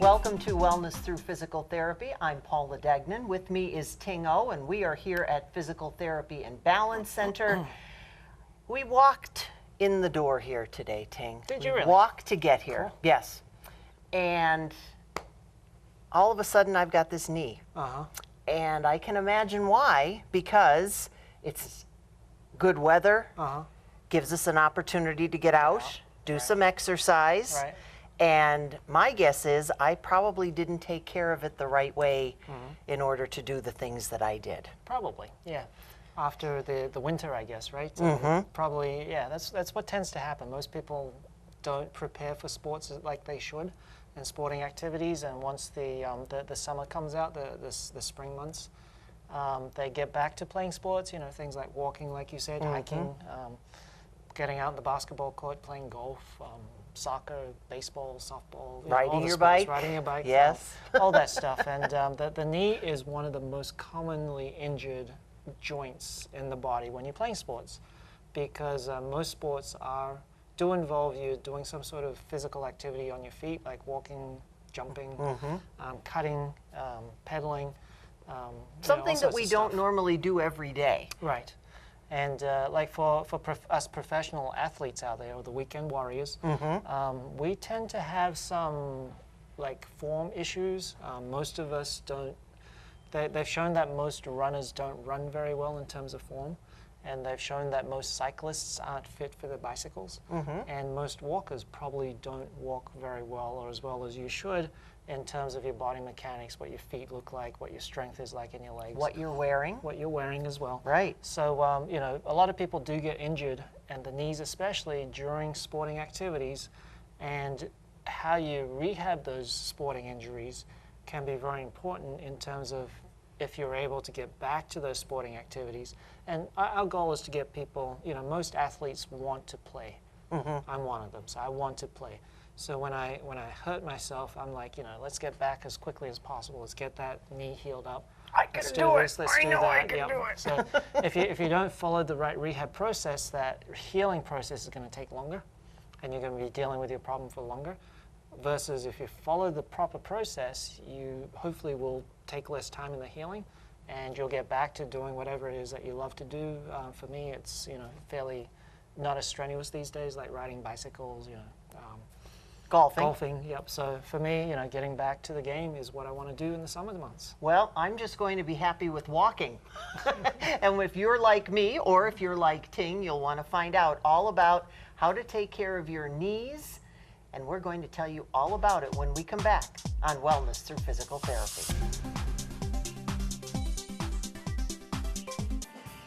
Welcome to Wellness Through Physical Therapy. I'm Paula Degnan. With me is Ting O, and we are here at Physical Therapy and Balance Center. We walked in the door here today, Ting. Did you really? Walked to get here, Cool. yes. And all of a sudden I've got this knee. And I can imagine why, because it's good weather, gives us an opportunity to get out, do some exercise. Right. And my guess is I probably didn't take care of it the right way in order to do the things that I did. Probably, yeah. After the winter, I guess, right? Probably, yeah. That's what tends to happen. Most people don't prepare for sports like they should, and sporting activities. And once the summer comes out, the spring months, they get back to playing sports. You know, things like walking, like you said, hiking, getting out in the basketball court, playing golf. Soccer, baseball, softball, Riding your bike. Riding your bike, yes, all that stuff. And the knee is one of the most commonly injured joints in the body when you're playing sports, because most sports do involve you doing some sort of physical activity on your feet, like walking, jumping, cutting, pedaling. Something that we don't normally do every day. Right. And like for us professional athletes out there, or the weekend warriors, we tend to have some like form issues. Most of us don't. They've shown that most runners don't run very well in terms of form, and they've shown that most cyclists aren't fit for their bicycles, and most walkers probably don't walk very well, or as well as you should, in terms of your body mechanics, what your feet look like, what your strength is like in your legs. What you're wearing. What you're wearing as well. Right. So, you know, a lot of people do get injured, and the knees especially, during sporting activities, and how you rehab those sporting injuries can be very important in terms of if you're able to get back to those sporting activities. And our goal is to get people, you know, most athletes want to play. I'm one of them, so I want to play. So when I hurt myself, I'm like, you know, let's get back as quickly as possible. Let's get that knee healed up. I can do it. I know I can do it. So if you don't follow the right rehab process, that healing process is going to take longer, and you're going to be dealing with your problem for longer. Versus if you follow the proper process, you hopefully will take less time in the healing, and you'll get back to doing whatever it is that you love to do. For me, it's, you know, fairly not as strenuous these days, like riding bicycles, you know. Golfing. Yep. So for me, you know, getting back to the game is what I want to do in the summer months. Well, I'm just going to be happy with walking. And if you're like me, or if you're like Ting, you'll want to find out all about how to take care of your knees, and we're going to tell you all about it when we come back on Wellness Through Physical Therapy.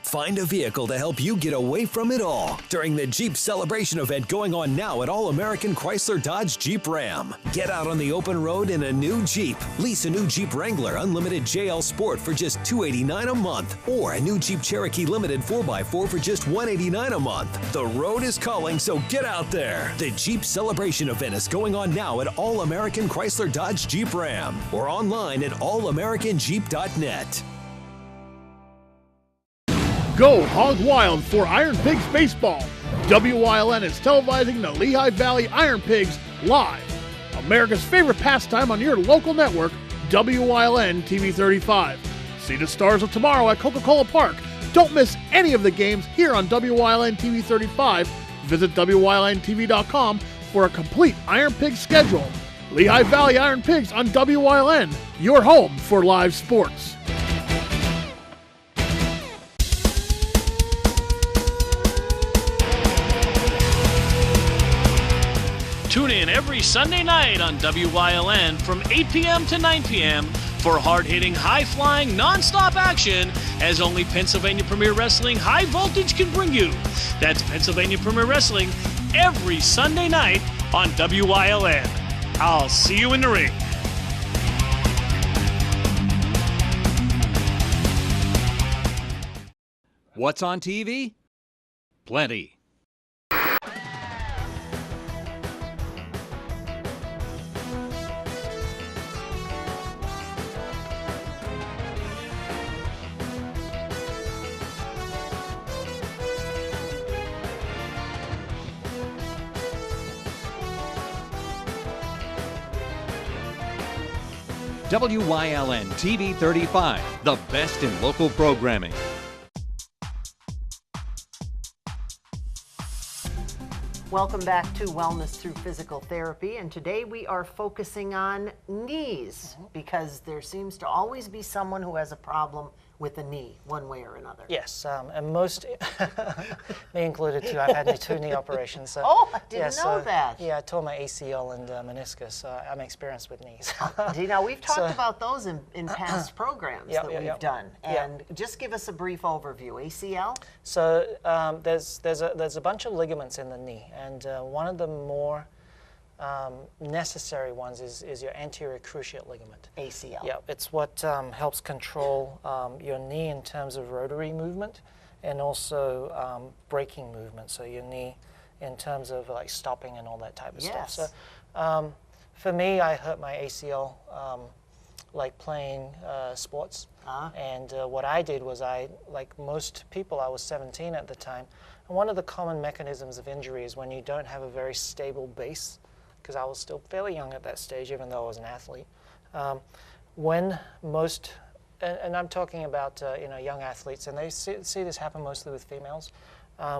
Find a vehicle to help you get away from it all during the Jeep Celebration event going on now at All-American Chrysler Dodge Jeep Ram. Get out on the open road in a new Jeep. Lease a new Jeep Wrangler Unlimited JL Sport for just $289 a month, or a new Jeep Cherokee Limited 4x4 for just $189 a month. The road is calling, so get out there. The Jeep Celebration event is going on now at All-American Chrysler Dodge Jeep Ram, or online at allamericanjeep.net. Go hog wild for Iron Pigs Baseball. WYLN is televising the Lehigh Valley Iron Pigs live. America's favorite pastime on your local network, WYLN TV 35. See the Stars of Tomorrow at Coca-Cola Park. Don't miss any of the games here on WYLN TV 35. Visit WYLNTV.com for a complete Iron Pigs schedule. Lehigh Valley Iron Pigs on WYLN, your home for live sports. Tune in every Sunday night on WYLN from 8 p.m. to 9 p.m. for hard-hitting, high-flying, non-stop action as only Pennsylvania Premier Wrestling High Voltage can bring you. That's Pennsylvania Premier Wrestling every Sunday night on WYLN. I'll see you in the ring. What's on TV? Plenty. WYLN TV 35, the best in local programming. Welcome back to Wellness Through Physical Therapy, and today we are focusing on knees because there seems to always be someone who has a problem with a knee, one way or another. Yes, and most, me included too, I've had 2 knee operations. So, Oh, I didn't know that. Yeah, I tore my ACL and meniscus, so I'm experienced with knees. See, now we've talked about those in past programs that we've done, and just give us a brief overview. ACL? So there's a bunch of ligaments in the knee, and one of the more necessary ones is your anterior cruciate ligament. ACL. Yeah, it's what helps control your knee in terms of rotary movement and also braking movement. So your knee in terms of like stopping and all that type of stuff. So for me, I hurt my ACL like playing sports. And what I did was like most people, I was 17 at the time. And one of the common mechanisms of injury is when you don't have a very stable base, because I was still fairly young at that stage, even though I was an athlete. When most, and I'm talking about young athletes, and they see this happen mostly with females.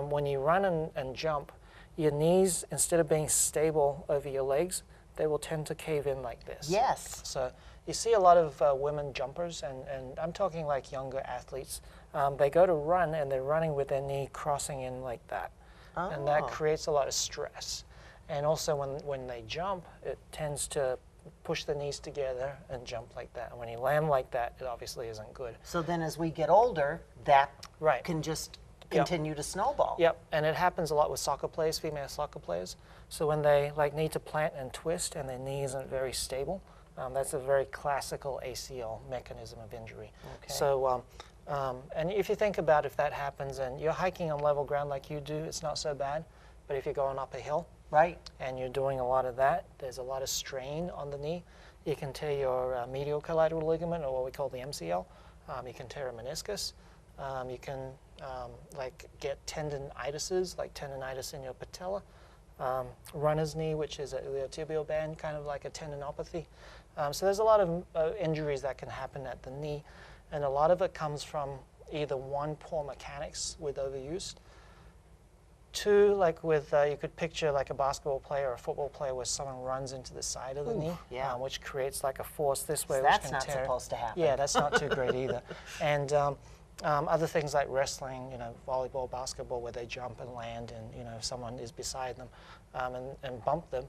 When you run and jump, your knees, instead of being stable over your legs, they will tend to cave in like this. Yes. So you see a lot of women jumpers, and I'm talking like younger athletes. They go to run, and they're running with their knee crossing in like that. And that creates a lot of stress. And also when they jump, it tends to push the knees together and jump like that. And when you land like that, it obviously isn't good. So then as we get older, that can just continue to snowball. Yep, and it happens a lot with soccer players, female soccer players. So when they like need to plant and twist and their knee isn't very stable, that's a very classical ACL mechanism of injury. Okay. So, and if you think about if that happens and you're hiking on level ground like you do, it's not so bad. But if you're going up a hill, and you're doing a lot of that, there's a lot of strain on the knee. You can tear your medial collateral ligament, or what we call the MCL. You can tear a meniscus. You can like get tendinitises, like tendinitis in your patella. Runner's knee, which is a iliotibial band, kind of like a tendinopathy. So there's a lot of injuries that can happen at the knee, and a lot of it comes from either one, poor mechanics with overuse. 2, like with, you could picture like a basketball player or a football player where someone runs into the side of the knee, which creates like a force this way, so which that's can not tear. supposed to happen. Yeah, that's not too great either. And other things like wrestling, volleyball, basketball, where they jump and land, and if someone is beside them and bump them,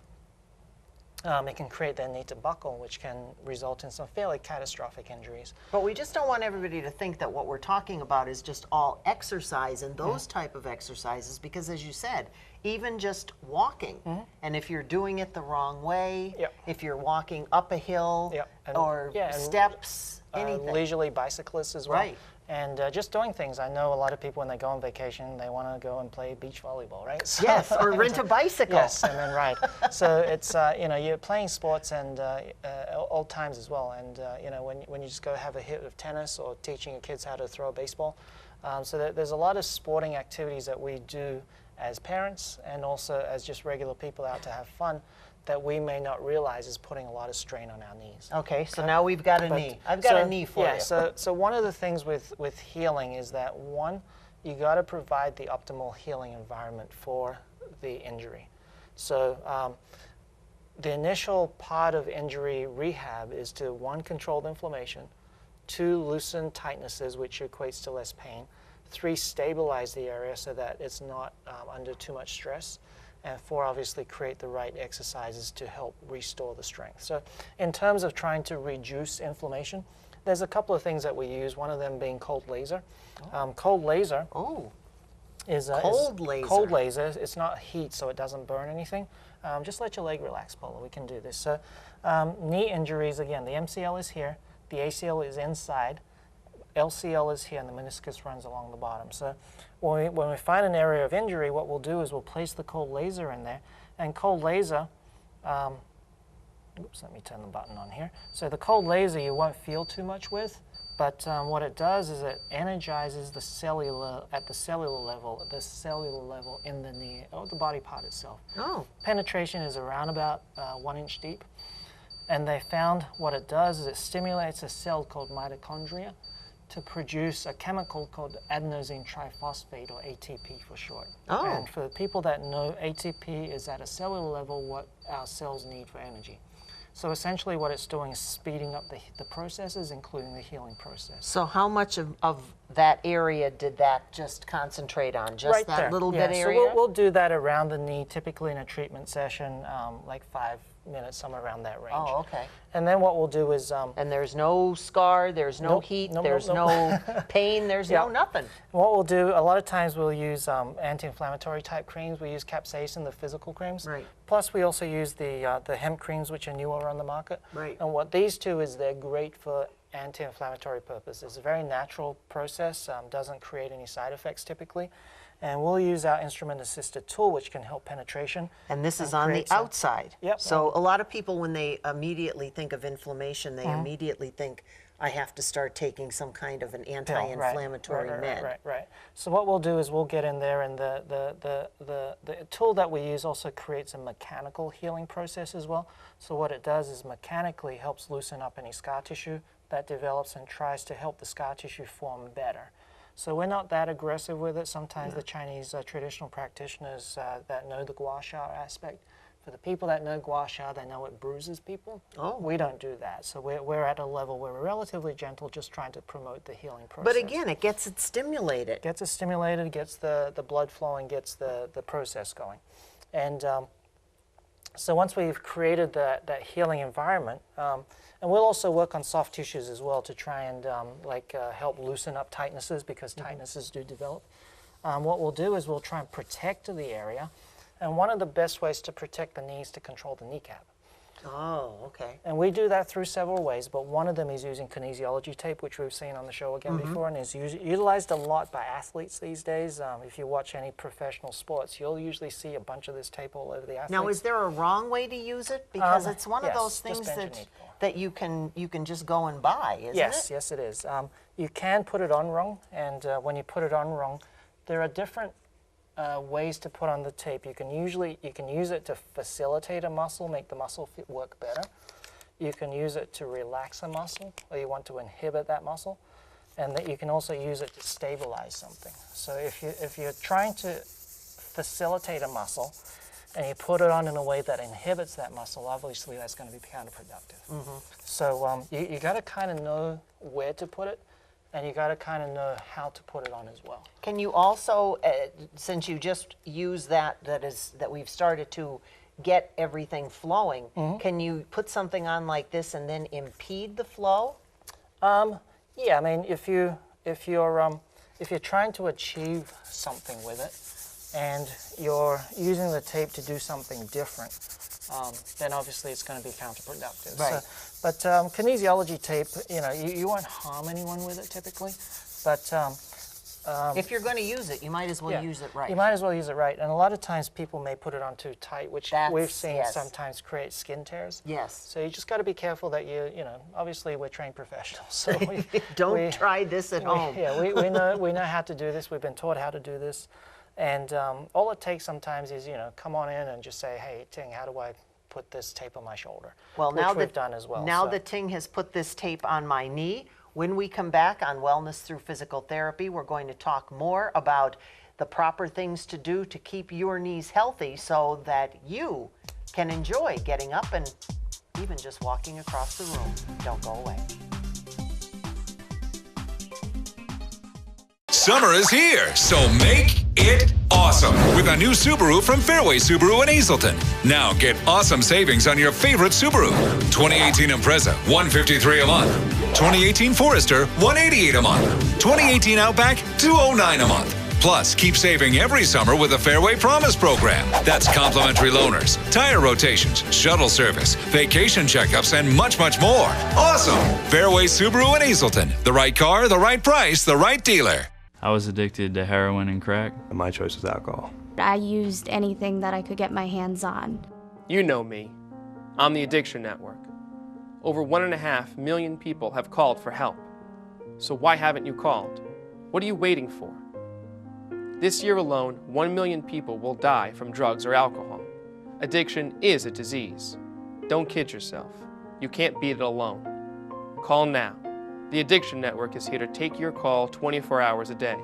it can create their knee to buckle, which can result in some fairly catastrophic injuries. But we just don't want everybody to think that what we're talking about is just all exercise and those type of exercises, because as you said, even just walking, and if you're doing it the wrong way, if you're walking up a hill or steps, anything. Leisurely bicyclists as well. And just doing things. I know a lot of people when they go on vacation, they want to go and play beach volleyball, right? So, yes, or rent a bicycle. Yes, and then ride. So it's, you're playing sports and old times as well. And, when you just go have a hit of tennis or teaching your kids how to throw a baseball. So there's a lot of sporting activities that we do as parents and also as just regular people out to have fun that we may not realize is putting a lot of strain on our knees. Okay, so now we've got a knee. I've got a knee for you. So one of the things with healing is that, one, you got to provide the optimal healing environment for the injury. So the initial part of injury rehab is to, 1, control the inflammation, 2, loosen tightnesses, which equates to less pain, 3, stabilize the area so that it's not under too much stress, and 4, obviously create the right exercises to help restore the strength. So in terms of trying to reduce inflammation, there's a couple of things that we use, one of them being cold laser. Cold laser is cold laser. Cold laser. It's not heat, so it doesn't burn anything. Just let your leg relax, Paula. We can do this. So knee injuries, again, the MCL is here, the ACL is inside, LCL is here, and the meniscus runs along the bottom. So when we find an area of injury, what we'll do is we'll place the cold laser in there. And cold laser, oops, let me turn the button on here. So the cold laser you won't feel too much with, but what it does is it energizes the cellular, at the cellular level in the knee, or the body part itself. Penetration is around about 1 inch deep. And they found what it does is it stimulates a cell called mitochondria to produce a chemical called adenosine triphosphate, or ATP for short. Oh. And for the people that know, ATP is at a cellular level what our cells need for energy. So essentially what it's doing is speeding up the processes, including the healing process. So how much of that area did that just concentrate on? Just Right that there. little Yeah, bit so area? we'll do that around the knee, typically in a treatment session, like 5 minutes, somewhere around that range. Oh, okay. And then what we'll do is... And there's no scar, there's no Nope, heat, nope, there's nope, no pain, there's no nothing. What we'll do, a lot of times we'll use anti-inflammatory type creams. We use capsaicin, the Fyzical creams. Right. Plus we also use the hemp creams, which are newer on the market. Right. And what these two is, they're great for anti-inflammatory purposes. It's a very natural process, doesn't create any side effects typically. And we'll use our instrument-assisted tool, which can help penetration. And this is on the create some- outside. Yep. So a lot of people, when they immediately think of inflammation, they immediately think, I have to start taking some kind of an anti-inflammatory med. Right. So what we'll do is we'll get in there, and the tool that we use also creates a mechanical healing process as well. So what it does is mechanically helps loosen up any scar tissue that develops and tries to help the scar tissue form better. So we're not that aggressive with it. Sometimes the Chinese traditional practitioners that know the gua sha aspect, for the people that know gua sha, they know it bruises people. Oh. We don't do that. So we're at a level where we're relatively gentle, just trying to promote the healing process. But again, it gets it stimulated. Gets it stimulated, gets the blood flowing, gets the process going. And so once we've created that healing environment, and we'll also work on soft tissues as well to try and help loosen up tightnesses, because tightnesses do develop. What we'll do is we'll try and protect the area. And one of the best ways to protect the knee is to control the kneecap. Oh, okay. And we do that through several ways, but one of them is using kinesiology tape, which we've seen on the show again before, and is utilized a lot by athletes these days. If you watch any professional sports, you'll usually see a bunch of this tape all over the athletes. Now, is there a wrong way to use it? Because it's one of yes, those just things bend your knee. that you can just go and buy, isn't it? Yes, it is. You can put it on wrong, and when you put it on wrong, there are different ways to put on the tape. You can use it to facilitate a muscle, make the muscle work better. You can use it to relax a muscle, or you want to inhibit that muscle, and that you can also use it to stabilize something. So if you're trying to facilitate a muscle, and you put it on in a way that inhibits that muscle, obviously that's going to be counterproductive. So you got to kind of know where to put it, and you got to kind of know how to put it on as well. Can you also, since you just use that we've started to get everything flowing, can you put something on like this and then impede the flow? Yeah, I mean, if you're trying to achieve something with it, and you're using the tape to do something different, then obviously it's going to be counterproductive. Right. But kinesiology tape, you won't harm anyone with it typically, but If you're going to use it, you might as well yeah, use it right. You might as well use it right. And a lot of times people may put it on too tight, which we've seen yes. sometimes create skin tears. Yes. So you just got to be careful that obviously we're trained professionals. So Don't try this at home. Yeah, we know how to do this. We've been taught how to do this. And all it takes sometimes is, come on in and just say, hey, Ting, how do I put this tape on my shoulder? Well, which now we've that done as well. Now so. that Ting has put this tape on my knee, when we come back on Wellness Through Physical Therapy, we're going to talk more about the proper things to do to keep your knees healthy so that you can enjoy getting up and even just walking across the room. Don't go away. Summer is here, so make it awesome with a new Subaru from Fairway Subaru in Hazleton. Now get awesome savings on your favorite Subaru. 2018 Impreza, $153 a month. 2018 Forester, $188 a month. 2018 Outback, $209 a month. Plus, keep saving every summer with the Fairway Promise program. That's complimentary loaners, tire rotations, shuttle service, vacation checkups, and much, much more. Awesome! Fairway Subaru in Hazleton. The right car, the right price, the right dealer. I was addicted to heroin and crack. My choice was alcohol. I used anything that I could get my hands on. You know me. I'm the Addiction Network. Over 1.5 million people have called for help. So why haven't you called? What are you waiting for? This year alone, 1 million people will die from drugs or alcohol. Addiction is a disease. Don't kid yourself. You can't beat it alone. Call now. The Addiction Network is here to take your call 24 hours a day.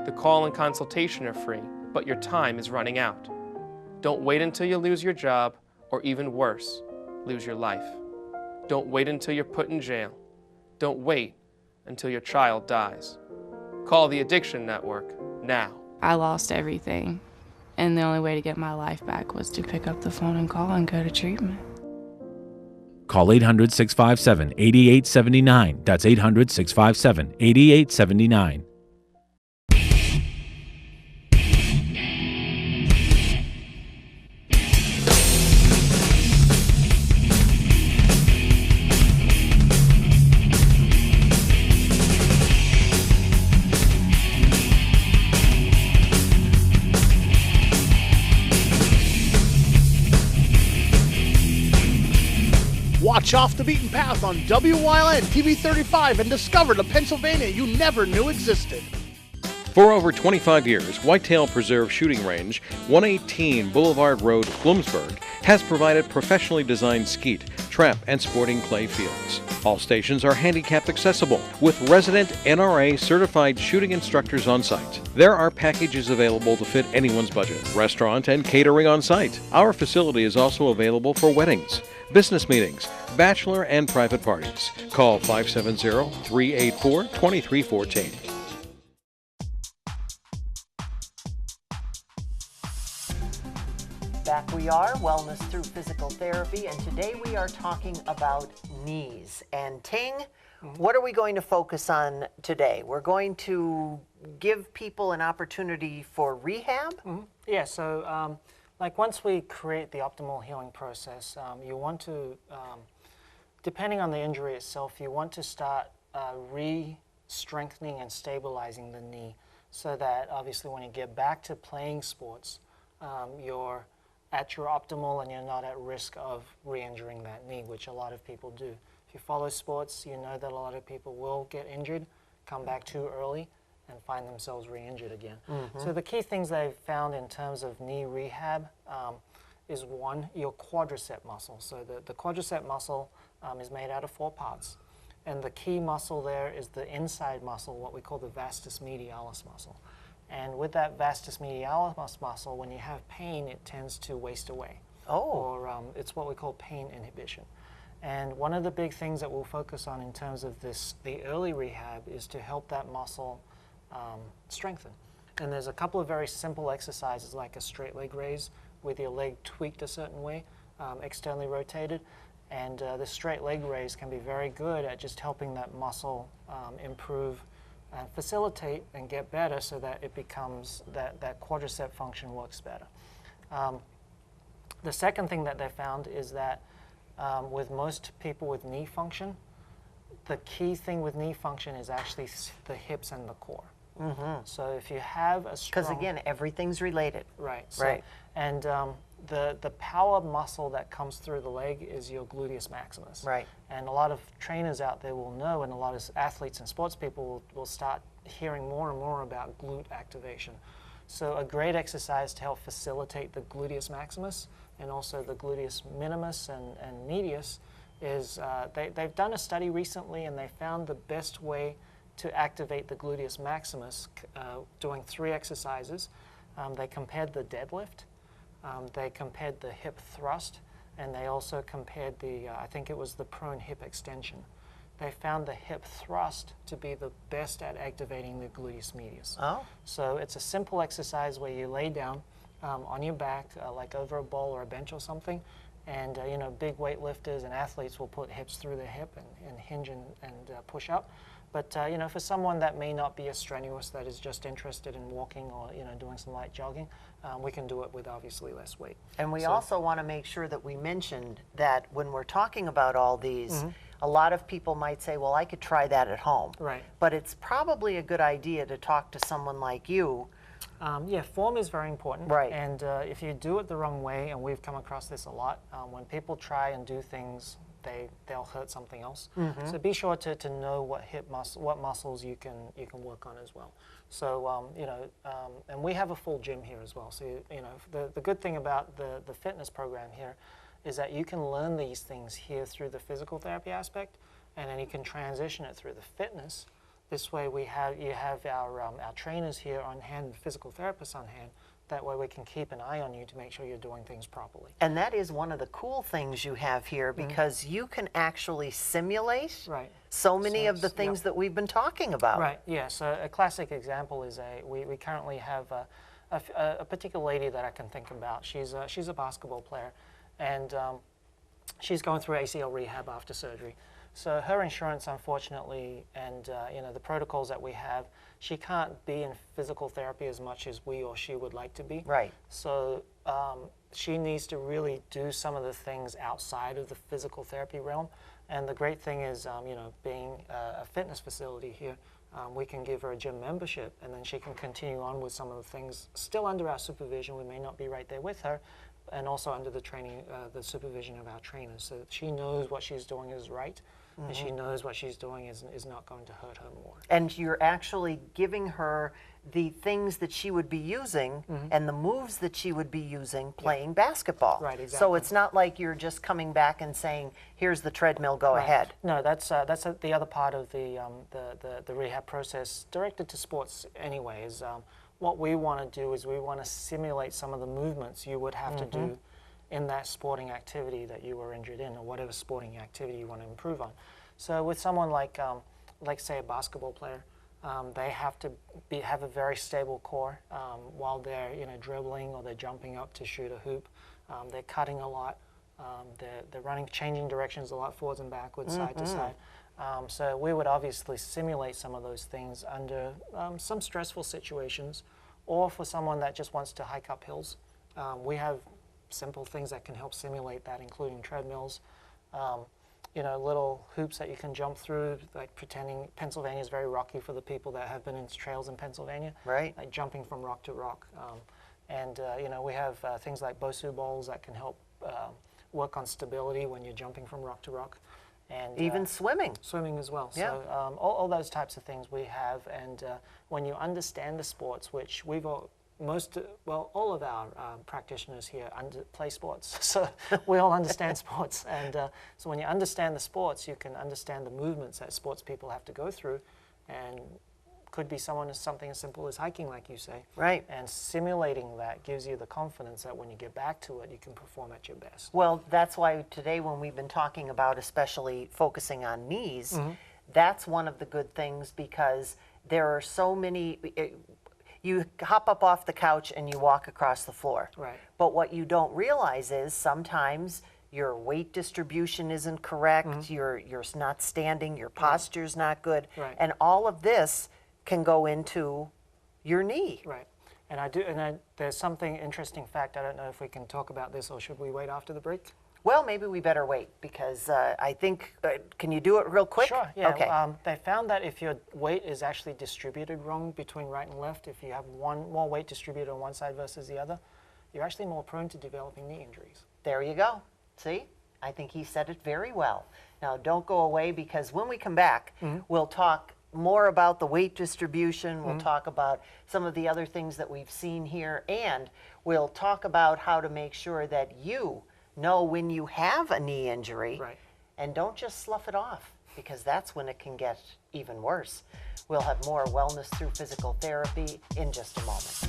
The call and consultation are free, but your time is running out. Don't wait until you lose your job, or even worse, lose your life. Don't wait until you're put in jail. Don't wait until your child dies. Call the Addiction Network now. I lost everything, and the only way to get my life back was to pick up the phone and call and go to treatment. Call 800-657-8879. That's 800-657-8879. Watch Off the Beaten Path on WYLN TV 35 and discover the Pennsylvania you never knew existed. For over 25 years, Whitetail Preserve Shooting Range, 118 Boulevard Road, Bloomsburg, has provided professionally designed skeet, trap, and sporting clay fields. All stations are handicap accessible with resident NRA certified shooting instructors on site. There are packages available to fit anyone's budget, restaurant and catering on site. Our facility is also available for weddings, business meetings, bachelor and private parties. Call 570-384-2314. Back we are, Wellness Through Physical Therapy, and today we are talking about knees. And Ting, what are we going to focus on today? We're going to give people an opportunity for rehab? Yeah, so like once we create the optimal healing process, you want to, depending on the injury itself, you want to start re-strengthening and stabilizing the knee so that obviously when you get back to playing sports, you're at your optimal and you're not at risk of re-injuring that knee, which a lot of people do. If you follow sports, you know that a lot of people will get injured, come back too early, and find themselves re-injured again. So the key things they've found in terms of knee rehab is one, your quadricep muscle. So the quadricep muscle is made out of 4 parts. And the key muscle there is the inside muscle, what we call the vastus medialis muscle. And with that vastus medialis muscle, when you have pain, it tends to waste away. Or it's what we call pain inhibition. And one of the big things that we'll focus on in terms of the early rehab is to help that muscle strengthen. And there's a couple of very simple exercises like a straight leg raise with your leg tweaked a certain way, externally rotated. And the straight leg raise can be very good at just helping that muscle improve and facilitate and get better so that it becomes, that quadricep function works better. The second thing that they found is that with most people with knee function, the key thing with knee function is actually the hips and the core. So if you have a strong... Because again, everything's related. Right. So, and the power muscle that comes through the leg is your gluteus maximus. Right. And a lot of trainers out there will know, and a lot of athletes and sports people will start hearing more and more about glute activation. So a great exercise to help facilitate the gluteus maximus and also the gluteus minimus and medius is they've done a study recently and they found the best way to activate the gluteus maximus doing 3 exercises. They compared the deadlift, they compared the hip thrust, and they also compared the, I think it was the prone hip extension. They found the hip thrust to be the best at activating the gluteus medius. So it's a simple exercise where you lay down on your back, like over a bowl or a bench or something, and you know, big weightlifters and athletes will put hips through the hip and hinge and push up. But you know, for someone that may not be as strenuous, that is just interested in walking or doing some light jogging, we can do it with obviously less weight. And we also want to make sure that we mentioned that when we're talking about all these, a lot of people might say, well, I could try that at home. Right. But it's probably a good idea to talk to someone like you. Yeah, form is very important. Right. And if you do it the wrong way, and we've come across this a lot, when people try and do things, they'll hurt something else. So be sure to know what muscles you can work on as well. So and we have a full gym here as well. So the good thing about the fitness program here is that you can learn these things here through the physical therapy aspect, and then you can transition it through the fitness. This way you have our trainers here on hand, physical therapists on hand. That way we can keep an eye on you to make sure you're doing things properly. And that is one of the cool things you have here, because you can actually simulate so many of the things that we've been talking about. Right, yeah. So a classic example is we currently have a particular lady that I can think about. She's a basketball player, and she's going through ACL rehab after surgery. So her insurance, unfortunately, and the protocols that we have, she can't be in physical therapy as much as we or she would like to be. Right. So she needs to really do some of the things outside of the physical therapy realm. And the great thing is, being a fitness facility here, we can give her a gym membership, and then she can continue on with some of the things still under our supervision. We may not be right there with her, and also under the training, the supervision of our trainers, so that she knows what she's doing is right. And she knows what she's doing is not going to hurt her more. And you're actually giving her the things that she would be using and the moves that she would be using playing basketball. Right, exactly. So it's not like you're just coming back and saying, here's the treadmill, go ahead. No, that's the other part of the rehab process directed to sports anyway. Is what we want to do is we want to simulate some of the movements you would have to do in that sporting activity that you were injured in, or whatever sporting activity you want to improve on. So with someone like say a basketball player, they have to have a very stable core while they're dribbling or they're jumping up to shoot a hoop. They're cutting a lot. They're running, changing directions a lot, forwards and backwards, side to side. So we would obviously simulate some of those things under some stressful situations, or for someone that just wants to hike up hills. We have simple things that can help simulate that, including treadmills, little hoops that you can jump through, like pretending Pennsylvania is very rocky for the people that have been in trails in Pennsylvania. Right. Like jumping from rock to rock. We have things like Bosu bowls that can help work on stability when you're jumping from rock to rock. And even swimming. Swimming as well. Yeah. So all those types of things we have, and when you understand the sports, which we've all of our practitioners here play sports, so we all understand sports. And so when you understand the sports, you can understand the movements that sports people have to go through, and could be something as simple as hiking, like you say. Right. And simulating that gives you the confidence that when you get back to it, you can perform at your best. Well, that's why today when we've been talking about especially focusing on knees, that's one of the good things, because there are so many... You hop up off the couch and you walk across the floor. Right. But what you don't realize is sometimes your weight distribution isn't correct, you're not standing, your posture's not good, and all of this can go into your knee. Right. And there's something interesting fact, I don't know if we can talk about this, or should we wait after the break? Well, maybe we better wait, because I think, can you do it real quick? Sure, yeah. Okay. They found that if your weight is actually distributed wrong between right and left, if you have more weight distributed on one side versus the other, you're actually more prone to developing knee injuries. There you go. See? I think he said it very well. Now, don't go away, because when we come back, we'll talk more about the weight distribution, we'll talk about some of the other things that we've seen here, and we'll talk about how to make sure that you know when you have a knee injury, and don't just slough it off, because that's when it can get even worse. We'll have more wellness through physical therapy in just a moment.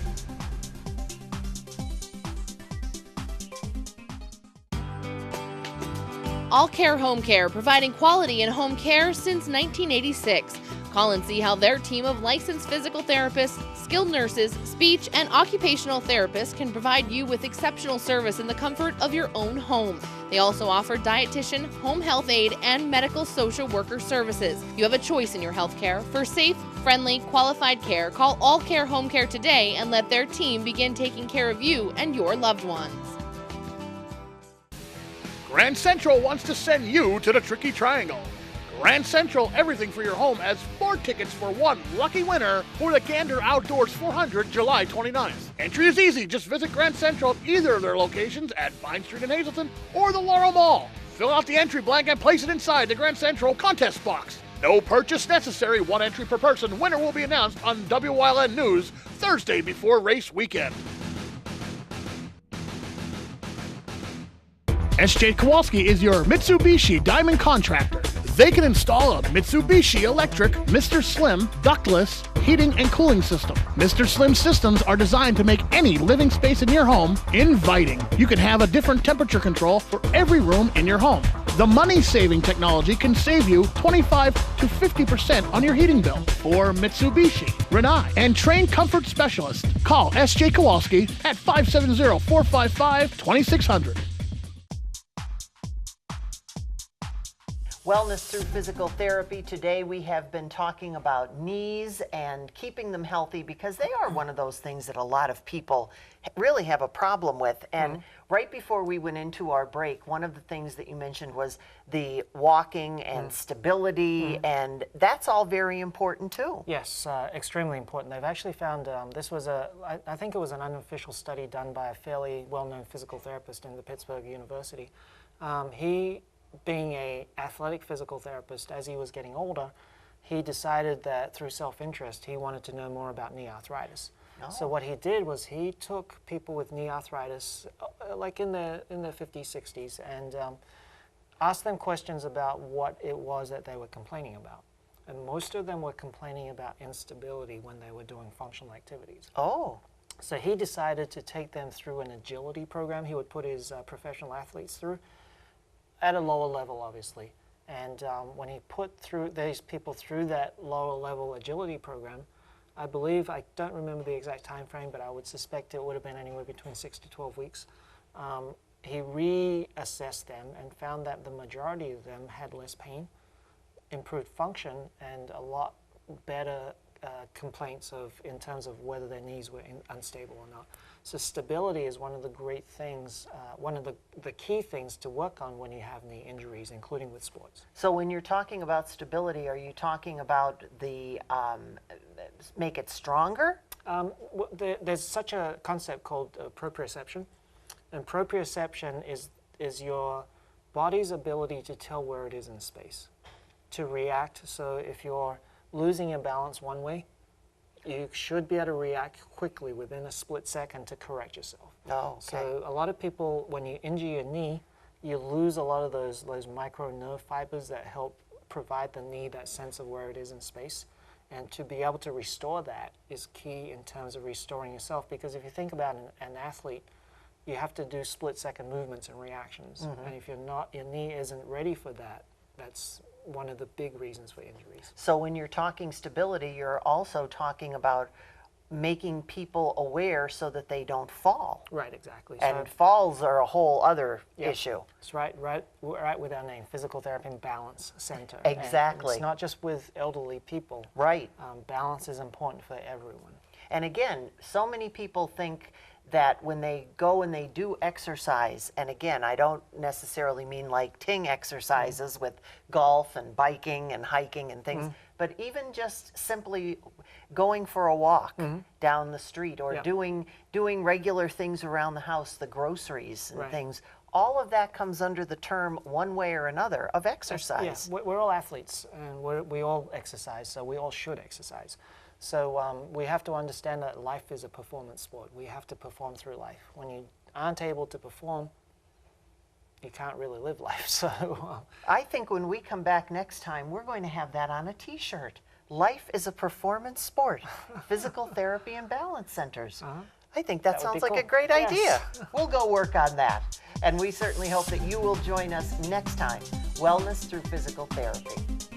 All Care Home Care, providing quality in home care since 1986. Call and see how their team of licensed physical therapists, skilled nurses, speech, and occupational therapists can provide you with exceptional service in the comfort of your own home. They also offer dietitian, home health aide, and medical social worker services. You have a choice in your health care. For safe, friendly, qualified care, call All Care Home Care today and let their team begin taking care of you and your loved ones. Grand Central wants to send you to the Tricky Triangle. Grand Central Everything for Your Home has 4 tickets for one lucky winner for the Gander Outdoors 400 July 29th. Entry is easy. Just visit Grand Central at either of their locations at Vine Street in Hazleton or the Laurel Mall. Fill out the entry blank and place it inside the Grand Central contest box. No purchase necessary, 1 entry per person. Winner will be announced on WYLN News Thursday before race weekend. S.J. Kowalski is your Mitsubishi Diamond Contractor. They can install a Mitsubishi electric Mr. Slim ductless heating and cooling system. Mr. Slim systems are designed to make any living space in your home inviting. You can have a different temperature control for every room in your home. The money-saving technology can save you 25 to 50% on your heating bill. For Mitsubishi, Renai, and trained comfort specialists, call S.J. Kowalski at 570-455-2600. Wellness through physical therapy. Today we have been talking about knees and keeping them healthy because they are one of those things that a lot of people really have a problem with. And right before we went into our break, one of the things that you mentioned was the walking and stability, and that's all very important too. Yes, extremely important. They've actually found, this was I think it was an unofficial study done by a fairly well-known physical therapist in the Pittsburgh University. He, being an athletic physical therapist, as he was getting older, he decided that through self-interest he wanted to know more about knee arthritis. So what he did was he took people with knee arthritis, like in the 50s, 60s, and asked them questions about what it was that they were complaining about. And most of them were complaining about instability when they were doing functional activities. Oh. So he decided to take them through an agility program he would put his professional athletes through, at a lower level, obviously. And when he put these people through that lower level agility program, I believe, I don't remember the exact time frame, but I would suspect it would have been anywhere between 6 to 12 weeks. He reassessed them and found that the majority of them had less pain, improved function, and a lot better complaints in terms of whether their knees were unstable or not. So stability is one of the great things, one of the key things to work on when you have knee injuries, including with sports. So when you're talking about stability, are you talking about the make it stronger? There's such a concept called proprioception, and proprioception is your body's ability to tell where it is in space, to react. So if you're losing your balance one way, you should be able to react quickly within a split second to correct yourself. Oh, okay. So a lot of people, when you injure your knee, you lose a lot of those micro nerve fibers that help provide the knee that sense of where it is in space. And to be able to restore that is key in terms of restoring yourself, because if you think about an athlete, you have to do split-second movements and reactions. And if your knee isn't ready for that, that's one of the big reasons for injuries. So when you're talking stability, you're also talking about making people aware so that they don't fall. Right, exactly. And falls are a whole other issue. It's right with our name, Physical Therapy and Balance Center. Exactly. And it's not just with elderly people. Right. Balance is important for everyone. And again, so many people think that when they go and they do exercise, and again, I don't necessarily mean like ting exercises with golf and biking and hiking and things, but even just simply going for a walk down the street or doing regular things around the house, the groceries and things, all of that comes under the term, one way or another, of exercise. Yeah, we're all athletes, and we all exercise, so we all should exercise. So we have to understand that life is a performance sport. We have to perform through life. When you aren't able to perform, you can't really live life. So I think when we come back next time, we're going to have that on a t-shirt. Life is a performance sport. Physical Therapy and Balance Centers. I think that sounds like a great idea. We'll go work on that. And we certainly hope that you will join us next time. Wellness through Physical Therapy.